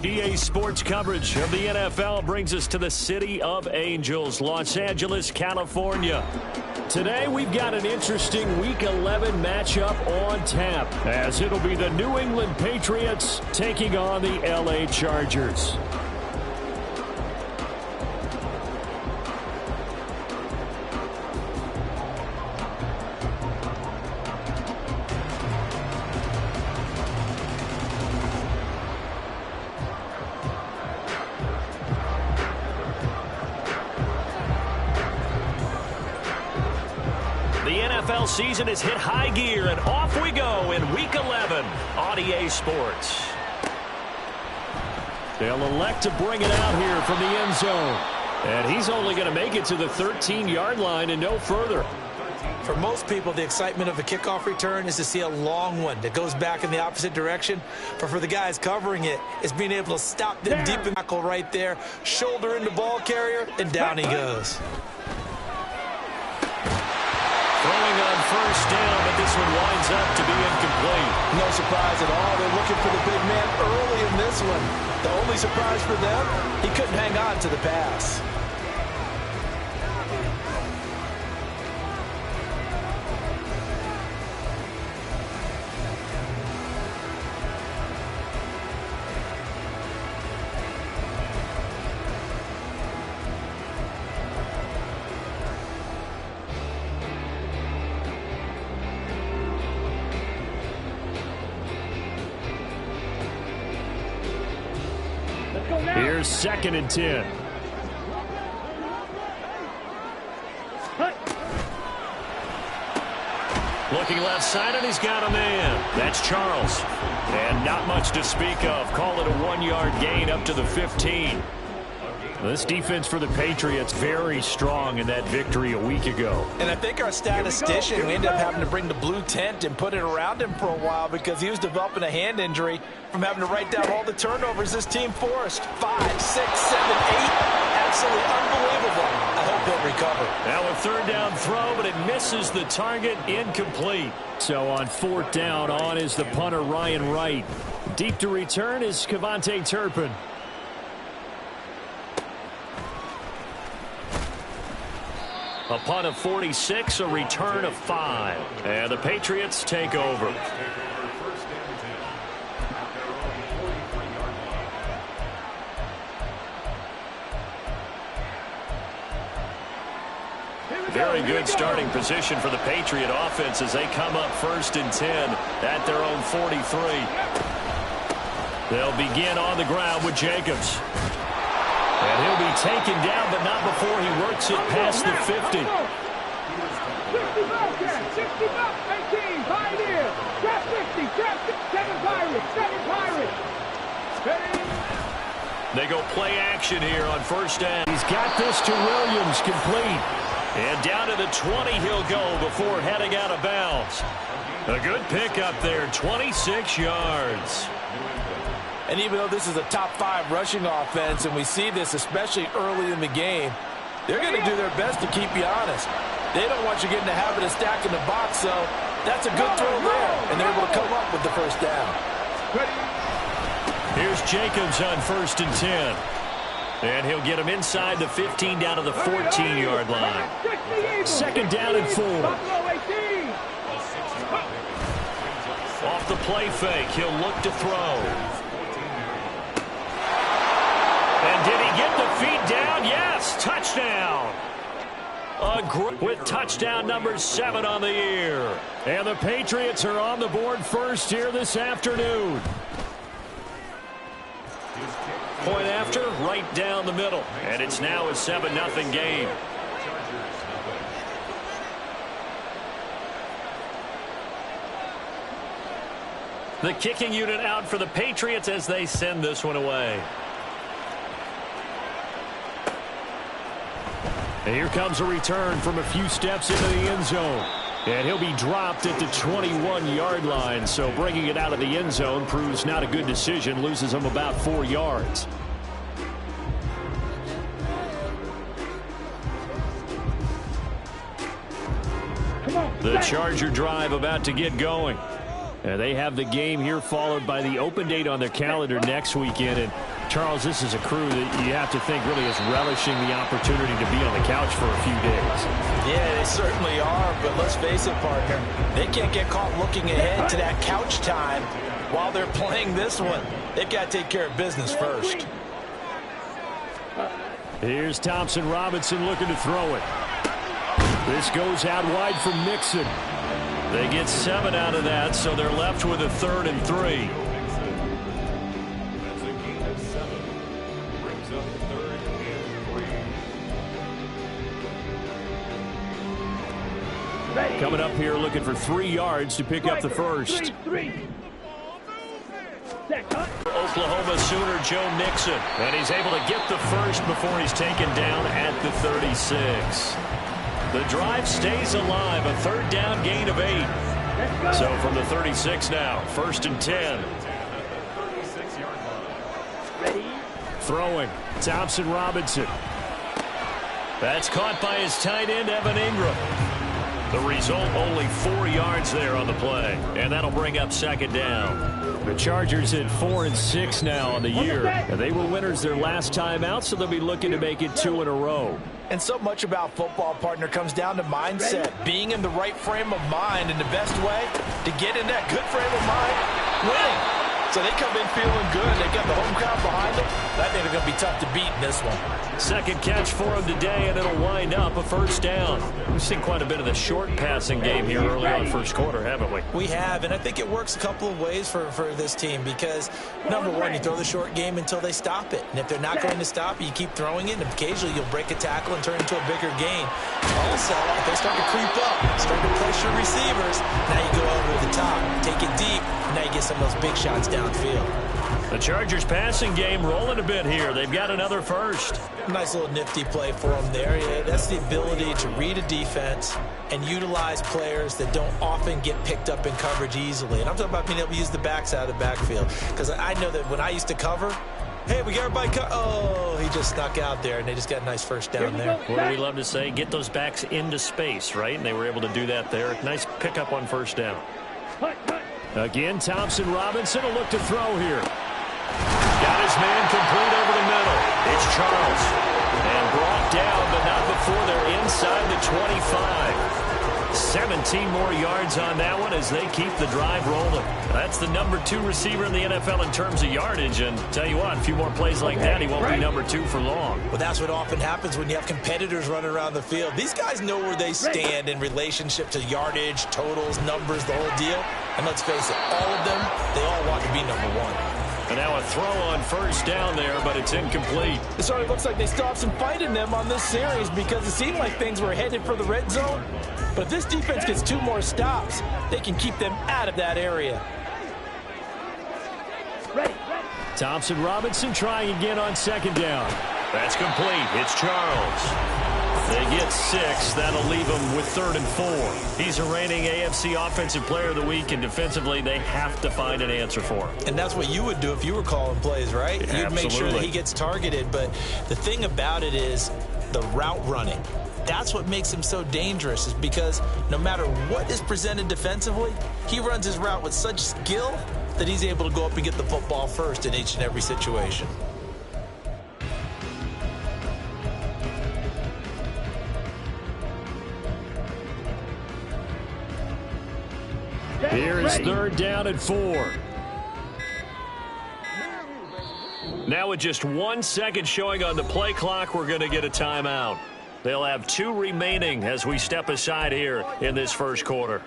EA Sports coverage of the NFL brings us to the City of Angels, Los Angeles, California. Today, we've got an interesting Week 11 matchup on tap, as it'll be the New England Patriots taking on the LA Chargers. NFL season has hit high gear, and off we go in Week 11 on EA Sports. They'll elect to bring it out here from the end zone. And he's only going to make it to the 13-yard line and no further. For most people, the excitement of a kickoff return is to see a long one that goes back in the opposite direction. But for the guys covering it, it's being able to stop them deep in the tackle right there, shoulder in the ball carrier, and down he goes. Throwing on first down, but this one winds up to be incomplete. No surprise at all. They're looking for the big man early in this one. The only surprise for them, he couldn't hang on to the pass. Here's 2nd and 10. Looking left side, and he's got a man. That's Charles. And not much to speak of. Call it a 1-yard gain up to the 15. This defense for the Patriots very strong in that victory a week ago. And I think our statistician, we ended up having to bring the blue tent and put it around him for a while because he was developing a hand injury from having to write down all the turnovers this team forced. 5, 6, 7, 8. Absolutely unbelievable. I hope he'll recover. Now a third down throw, but it misses the target, incomplete. So on 4th down, on is the punter Ryan Wright. Deep to return is Kevontae Turpin. A punt of 46, a return of 5. And the Patriots take over. Very good starting position for the Patriot offense as they come up 1st and 10 at their own 43. They'll begin on the ground with Jacobs. And he'll be taken down, but not before he works it past the 50. 60 back, 18, Pioneer, trap 50, trap 7 Pirates. They go play action here on 1st down. He's got this to Williams, complete. And down to the 20 he'll go before heading out of bounds. A good pickup there, 26 yards. And even though this is a top 5 rushing offense, and we see this especially early in the game, they're going to do their best to keep you honest. They don't want you getting the habit of stacking the box, so that's a good throw there, and they're able to come up with the 1st down. Here's Jacobs on 1st and 10. And he'll get him inside the 15 down to the 14-yard line. 2nd down and 4. Off the play fake, he'll look to throw. And did he get the feet down? Yes, touchdown. With touchdown number 7 on the year. And the Patriots are on the board first here this afternoon. Point after, right down the middle. And it's now a 7-0 game. The kicking unit out for the Patriots as they send this one away. And here comes a return from a few steps into the end zone. And he'll be dropped at the 21-yard line. So bringing it out of the end zone proves not a good decision. Loses him about 4 yards. The Charger drive about to get going. And they have the game here followed by the open date on their calendar next weekend. And Charles, this is a crew that you have to think really is relishing the opportunity to be on the couch for a few days. Yeah, they certainly are, but let's face it, partner. They can't get caught looking ahead to that couch time while they're playing this one. They've got to take care of business first. Here's Thompson Robinson looking to throw it. This goes out wide for Mixon. They get 7 out of that, so they're left with a 3rd and 3. Coming up here looking for 3 yards to pick up the first. Oklahoma Sooner Joe Mixon. And he's able to get the first before he's taken down at the 36. The drive stays alive. A 3rd down gain of 8. So from the 36 now, 1st and 10. Throwing. Thompson Robinson. That's caught by his tight end, Evan Ingram. The result, only 4 yards there on the play. And that'll bring up 2nd down. The Chargers at 4 and 6 now on the year. And they were winners their last time out, so they'll be looking to make it 2 in a row. And so much about football, partner, comes down to mindset. Being in the right frame of mind, and the best way to get in that good frame of mind, winning. So they come in feeling good. They got the home crowd behind them. I think they're going to be tough to beat in this one. 2nd catch for him today, and it'll wind up a 1st down. We've seen quite a bit of the short passing game here early on 1st quarter, haven't we? We have, and I think it works a couple of ways for this team because, number one, you throw the short game until they stop it. And if they're not going to stop it, you keep throwing it, and occasionally you'll break a tackle and turn into a bigger gain. Also, if they start to creep up, start to pressure receivers, now you go over the top, take it deep, and now you get some of those big shots downfield. The Chargers passing game rolling a bit here. They've got another first. Nice little nifty play for them there. Yeah, that's the ability to read a defense and utilize players that don't often get picked up in coverage easily. And I'm talking about being able to use the backs out of the backfield. Because I know that when I used to cover, hey, we got everybody oh, he just snuck out there, and they just got a nice first down there. What do we love to say? Get those backs into space, right? And they were able to do that there. Nice pickup on 1st down. Again, Thompson Robinson will look to throw here. Got his man complete over the middle. It's Charles. And brought down, but not before they're inside the 25. 17 more yards on that one as they keep the drive rolling. That's the number 2 receiver in the NFL in terms of yardage. And tell you what, a few more plays like that, he won't be number 2 for long. Well, that's what often happens when you have competitors running around the field. These guys know where they stand in relationship to yardage, totals, numbers, the whole deal. And let's face it, all of them, they all want to be number 1. And now a throw on 1st down there, but it's incomplete. It certainly looks like they still have some fight in them on this series because it seemed like things were headed for the red zone. But if this defense gets 2 more stops, they can keep them out of that area. Thompson Robinson trying again on 2nd down. That's complete. It's Charles. They get 6. That'll leave them with 3rd and 4. He's a reigning AFC Offensive Player of the Week, and defensively they have to find an answer for him. And that's what you would do if you were calling plays, right? Yeah, you'd make sure that he gets targeted. But the thing about it is the route running. That's what makes him so dangerous, is because no matter what is presented defensively, he runs his route with such skill that he's able to go up and get the football first in each and every situation. Here is 3rd down and 4. Now with just 1 second showing on the play clock, we're going to get a timeout. They'll have 2 remaining as we step aside here in this 1st quarter.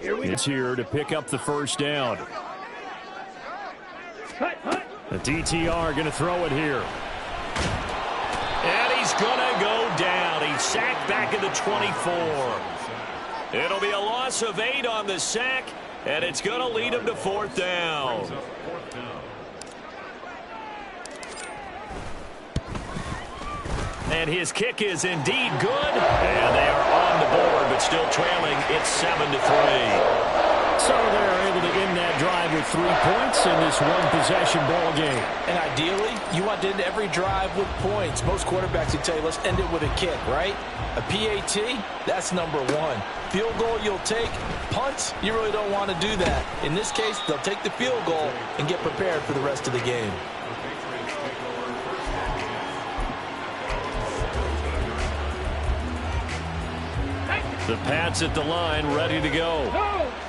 It's here to pick up the 1st down. The DTR going to throw it here. And he's going to go down. He's sacked back at the 24. It'll be a loss of 8 on the sack, and it's going to lead him to 4th down. And his kick is indeed good. And they are on the board, but still trailing. It's 7-3. So they're able to end that drive with with 3 points in this one-possession ball game. And ideally, you want to end every drive with points. Most quarterbacks would tell you, let's end it with a kick, right? A PAT, that's number 1. Field goal you'll take. Punts, you really don't want to do that. In this case, they'll take the field goal and get prepared for the rest of the game. The Pats at the line, ready to go.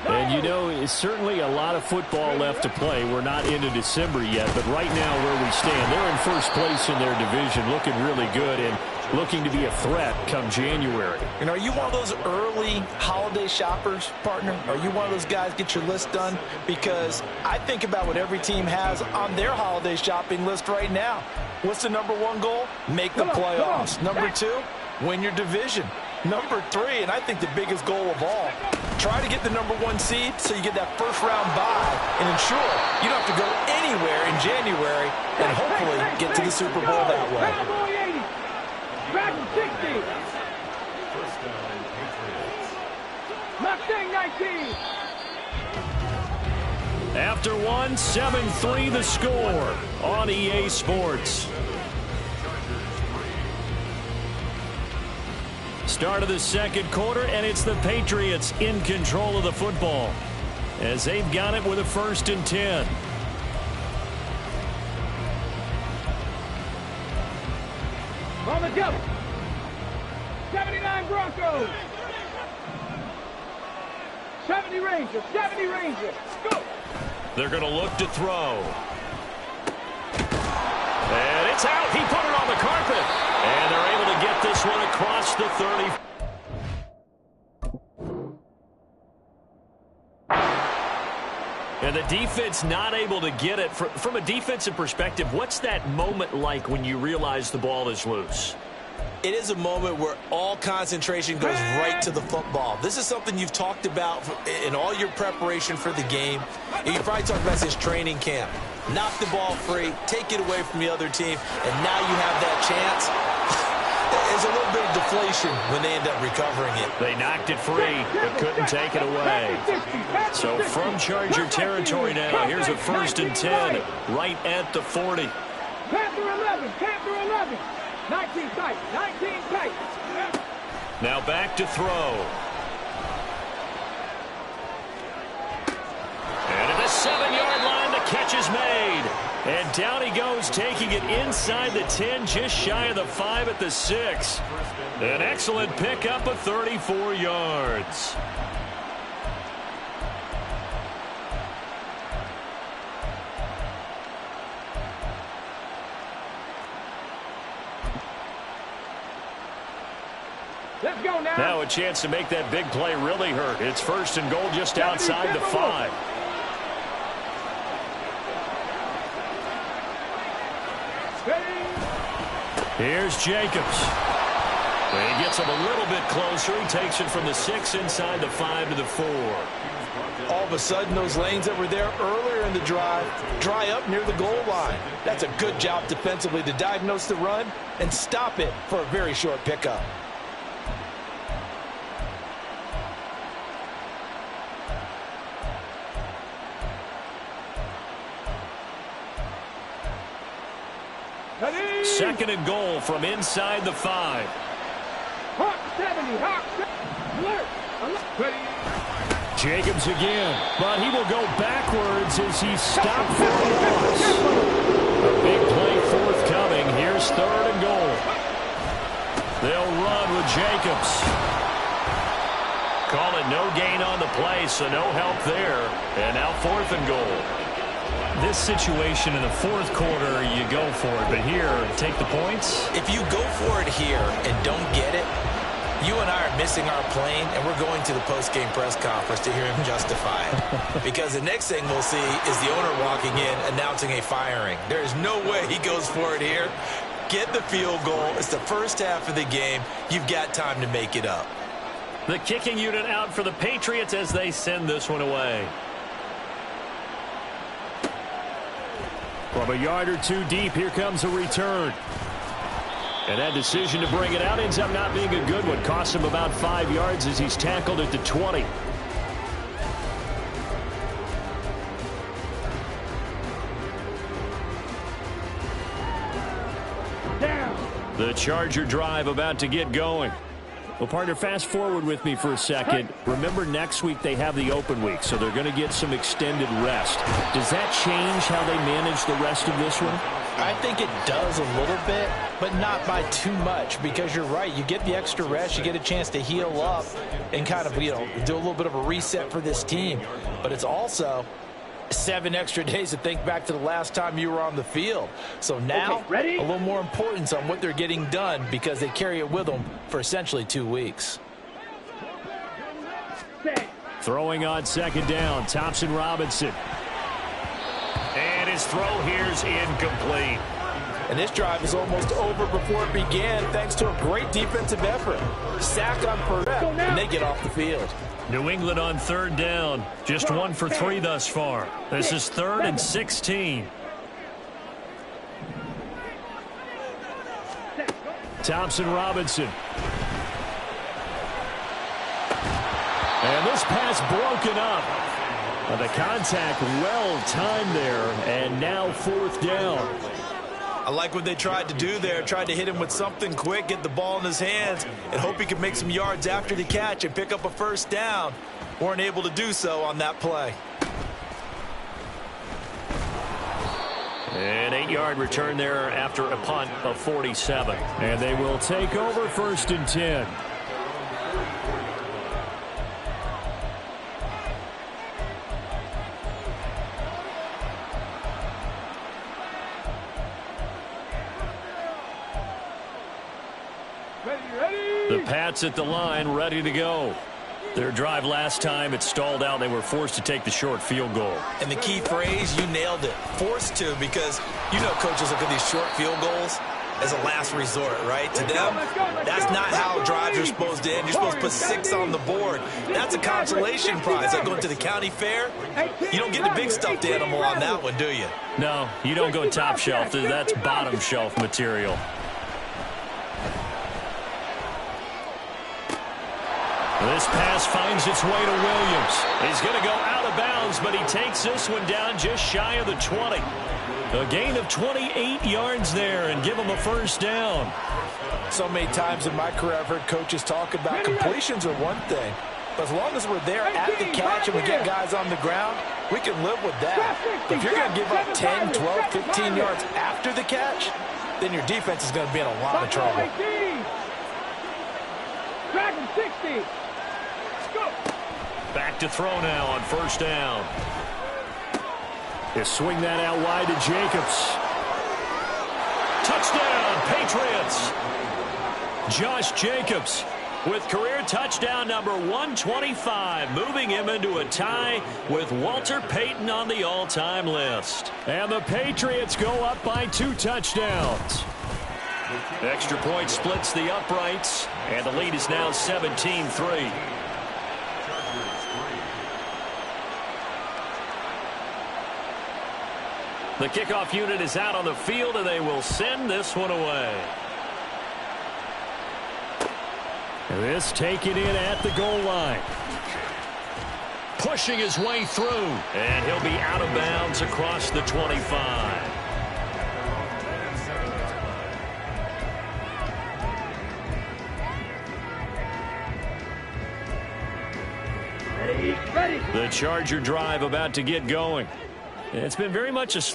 And you know, it's certainly a lot of football left to play. We're not into December yet, but right now where we stand, they're in first place in their division, looking really good and looking to be a threat come January. And are you one of those early holiday shoppers, partner? Are you one of those guys get your list done? Because I think about what every team has on their holiday shopping list right now. What's the number 1 goal? Make the playoffs. Number 2, win your division. Number 3, and I think the biggest goal of all, try to get the number 1 seed so you get that first-round bye and ensure you don't have to go anywhere in January and hopefully get to the Super Bowl that way. Cowboy 80. Dragon 60. Mustang 19. After one, 7-3 the score on EA Sports. Start of the second quarter, and it's the Patriots in control of the football as they've got it with a 1st and 10. On the jump. 79 Broncos. 70 Rangers. 70 Rangers. Go. They're going to look to throw. And it's out. He put it on the carpet. And they're able to get this one across the 30. And the defense not able to get it. From a defensive perspective, what's that moment like when you realize the ball is loose? It is a moment where all concentration goes right to the football. This is something you've talked about in all your preparation for the game. And you probably talked about this training camp. Knock the ball free, take it away from the other team, and now you have that chance. There's a little bit of deflation when they end up recovering it. They knocked it free, but couldn't take it away. So from Charger territory now, here's a 1st and 10 right at the 40. Panther 11. Panther 11. 19 tight. 19 tight. Now back to throw. And at the 7-yard line, the catch is made. And down he goes, taking it inside the 10, just shy of the 5 at the 6. An excellent pickup of 34 yards. Let's go now. Now a chance to make that big play really hurt. It's 1st and goal just outside the 5. Here's Jacobs. And he gets him a little bit closer. He takes it from the 6 inside the 5 to the 4. All of a sudden, those lanes that were there earlier in the drive dry up near the goal line. That's a good job defensively to diagnose the run and stop it for a very short pickup. Second and goal from inside the 5. Hawk 70. Hawk 70. Alert. Jacobs again, but he will go backwards as he's stopped for a loss. A big play forthcoming. Here's 3rd and goal. They'll run with Jacobs. Call it no gain on the play, so no help there. And now 4th and goal. This situation in the 4th quarter, you go for it. But here, take the points. If you go for it here and don't get it, you and I are missing our plane, and we're going to the post-game press conference to hear him justify it. Because the next thing we'll see is the owner walking in announcing a firing. There is no way he goes for it here. Get the field goal. It's the first half of the game. You've got time to make it up. The kicking unit out for the Patriots as they send this one away. From a yard or two deep, here comes a return. And that decision to bring it out ends up not being a good one. Costs him about 5 yards as he's tackled at the 20. The Charger drive about to get going. Well, partner, fast forward with me for a second. Remember, next week they have the open week, so they're going to get some extended rest. Does that change how they manage the rest of this one? I think it does a little bit, but not by too much, because you're right. You get the extra rest, you get a chance to heal up and kind of, do a little bit of a reset for this team. But it's also 7 extra days to think back to the last time you were on the field. So now, a little more importance on what they're getting done, because they carry it with them for essentially 2 weeks. Throwing on second down, Thompson Robinson. And his throw here's incomplete. And this drive is almost over before it began, thanks to a great defensive effort. Sack on first, and they get off the field. New England on third down. Just 1 for 3 thus far. This is 3rd and 16. Thompson Robinson. And this pass broken up. The contact well timed there, and now 4th down. I like what they tried to do there. Tried to hit him with something quick, get the ball in his hands, and hope he could make some yards after the catch and pick up a first down. Weren't able to do so on that play. An 8-yard return there after a punt of 47. And they will take over 1st and 10. The Pats at the line, ready to go. Their drive last time, it stalled out. They were forced to take the short field goal. And the key phrase, you nailed it. Forced to, because coaches look at these short field goals as a last resort, right? To them, that's not how drives are supposed to end. You're supposed to put 6 on the board. That's a consolation prize. Like going to the county fair, you don't get the big stuffed animal on that one, do you? No, you don't go top shelf. That's bottom shelf material. This pass finds its way to Williams. He's going to go out of bounds, but he takes this one down just shy of the 20. A gain of 28 yards there, and give him a first down. So many times in my career I've heard coaches talk about completions are one thing, but as long as we're there at the catch and we get guys on the ground, we can live with that. But if you're going to give up 10, 12, 15 yards after the catch, then your defense is going to be in a lot of trouble. Dragon 60. Back to throw now on first down. He'll swing that out wide to Jacobs. Touchdown, Patriots. Josh Jacobs with career touchdown number 125, moving him into a tie with Walter Payton on the all-time list. And the Patriots go up by 2 touchdowns. Extra point splits the uprights, and the lead is now 17-3. The kickoff unit is out on the field, and they will send this one away. This taken in at the goal line. Pushing his way through, and he'll be out of bounds across the 25. The Charger drive about to get going. It's been very much a slow